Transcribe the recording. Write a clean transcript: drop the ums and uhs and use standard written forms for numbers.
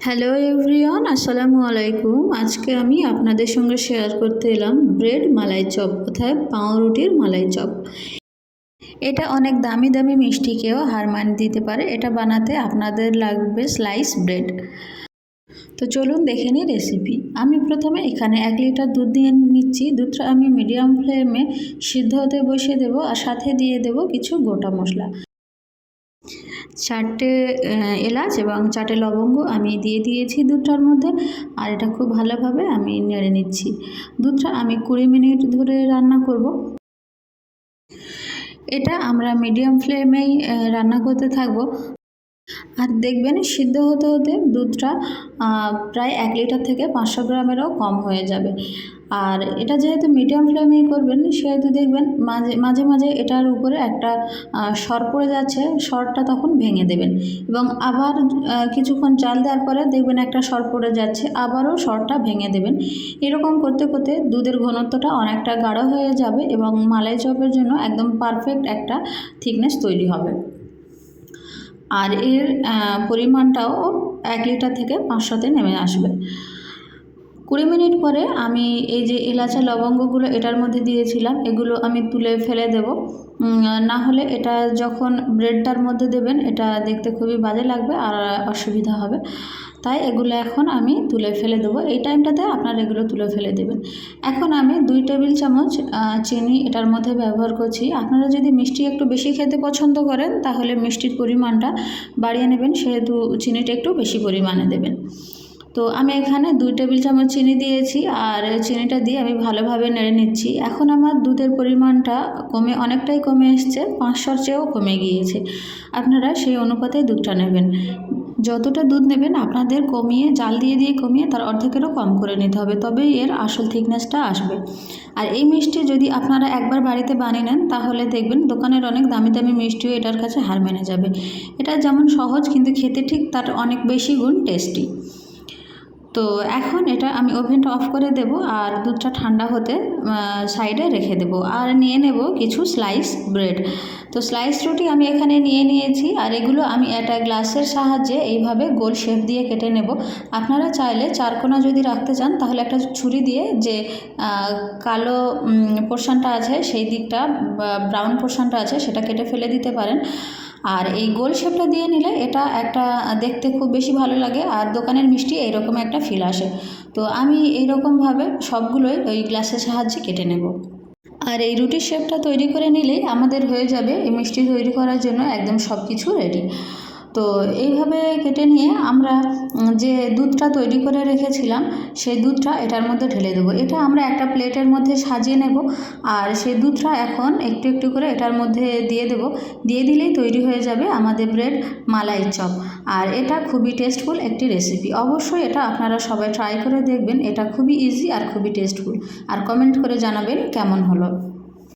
Hello everyone, আসসালামু আলাইকুম। আজকে আমি আপনাদের সঙ্গে শেয়ার করতে এলাম ব্রেড মালাই চপ, অর্থাৎ পাউরুটির মালাই চপ। এটা অনেক দামি দামি মিষ্টিকেও হার মানিয়ে দিতে পারে। এটা বানাতে আপনাদের লাগবে স্লাইস ব্রেড। তো চলুন দেখে নিই রেসিপি। আমি প্রথমে এখানে 1 লিটার দুধ দিয়ে নিচ্ছি। দুধটা আমি মিডিয়াম ফ্লেমে সিদ্ধ হতে বসিয়ে দেবো, আর সাথে দিয়ে দেবো কিছু গোটা মশলা। 4টে এলাচ এবং 4টে লবঙ্গ আমি দিয়ে দিয়েছি দুধটার মধ্যে, আর এটা খুব ভালোভাবে আমি নেড়ে নিচ্ছি। দুধটা আমি 20 মিনিট ধরে রান্না করব। এটা আমরা মিডিয়াম ফ্লেমেই রান্না করতে থাকব। আর দেখবেন সিদ্ধ হতে হতে দুধটা প্রায় 1 লিটার থেকে 500 গ্রামেরও কম হয়ে যাবে। আর এটা যেহেতু মিডিয়াম ফ্লেমেই করবেন, সেহেতু দেখবেন মাঝে মাঝে এটার উপরে একটা সর পড়ে যাচ্ছে। সরটা তখন ভেঙে দেবেন এবং আবার কিছুক্ষণ জাল দেওয়ার পরে দেখবেন একটা সর পড়ে যাচ্ছে, আবারও সরটা ভেঙে দেবেন। এরকম করতে করতে দুধের ঘনত্বটা অনেকটা গাঢ় হয়ে যাবে এবং মালাই চপের জন্য একদম পারফেক্ট একটা থিকনেস তৈরি হবে। আর এর পরিমাণটাও 1 লিটার থেকে 500তে নেমে আসবে। 20 মিনিট পরে আমি এই যে এলাচা লবঙ্গগুলো এটার মধ্যে দিয়েছিলাম, এগুলো আমি তুলে ফেলে দেব। না হলে এটা যখন ব্রেডটার মধ্যে দেবেন, এটা দেখতে খুবই বাজে লাগবে আর অসুবিধা হবে। তাই এগুলো এখন আমি তুলে ফেলে দেবো। এই টাইমটাতে আপনারা এগুলো তুলে ফেলে দেবেন। এখন আমি 2 টেবিল চামচ চিনি এটার মধ্যে ব্যবহার করছি। আপনারা যদি মিষ্টি একটু বেশি খেতে পছন্দ করেন, তাহলে মিষ্টির পরিমাণটা বাড়িয়ে নেবেন, সেহেতু চিনিটা একটু বেশি পরিমাণে দেবেন। তো আমি এখানে 2 টেবিল চামচ চিনি দিয়েছি, আর চিনিটা দিয়ে আমি ভালোভাবে নেড়ে নিচ্ছি। এখন আমার দুধের পরিমাণটা অনেকটাই কমে এসছে, 500-র চেয়েও কমে গিয়েছে। আপনারা সেই অনুপাতে দুধটা নেবেন। যতটা দুধ নেবেন আপনাদের জাল দিয়ে কমিয়ে তার অর্ধেকেরও কম করে নিতে হবে, তবেই এর আসল থিকনেসটা আসবে। আর এই মিষ্টি যদি আপনারা একবার বাড়িতে বানিয়ে নেন, তাহলে দেখবেন দোকানের অনেক দামি দামি মিষ্টিও এটার কাছে হার মেনে যাবে। এটা যেমন সহজ, কিন্তু খেতে ঠিক তার অনেক বেশি গুণ টেস্টি। তো এখন এটা আমি ওভেনটা অফ করে দেব, আর দুধটা ঠান্ডা হতে সাইডে রেখে দেব। আর নিয়ে নেব কিছু স্লাইস ব্রেড। তো স্লাইস রুটি আমি এখানে নিয়ে নিয়েছি, আর এগুলো আমি একটা গ্লাসের সাহায্যে এইভাবে গোল শেপ দিয়ে কেটে নেব। আপনারা চাইলে চারকোনা যদি রাখতে চান, তাহলে একটা ছুরি দিয়ে যে কালো পোর্শনটা আছে সেই দিকটা, ব্রাউন পোর্শনটা আছে সেটা কেটে ফেলে দিতে পারেন। আর এই গোল শেপটা দিয়ে নিলে এটা একটা দেখতে খুব বেশি ভালো লাগে, আর দোকানের মিষ্টি এইরকম একটা ফিল আসে। তো আমি এইরকমভাবে সবগুলোই ওই গ্লাসের সাহায্যে কেটে নেব। আর এই রুটির শেপটা তৈরি করে নিলেই আমাদের হয়ে যাবে এই মিষ্টি তৈরি করার জন্য একদম সব কিছু রেডি। তো এইভাবে কেটে নিয়ে আমরা যে দুধটা তৈরি করে রেখেছিলাম, সেই দুধটা এটার মধ্যে ঢেলে দেবো। এটা আমরা একটা প্লেটের মধ্যে সাজিয়ে নেব, আর সেই দুধটা এখন একটু একটু করে এটার মধ্যে দিয়ে দেব। দিয়ে দিলেই তৈরি হয়ে যাবে আমাদের ব্রেড মালাই চপ। আর এটা খুবই টেস্টফুল একটি রেসিপি। অবশ্যই এটা আপনারা সবাই ট্রাই করে দেখবেন। এটা খুবই ইজি আর খুবই টেস্টফুল। আর কমেন্ট করে জানাবেন কেমন হলো।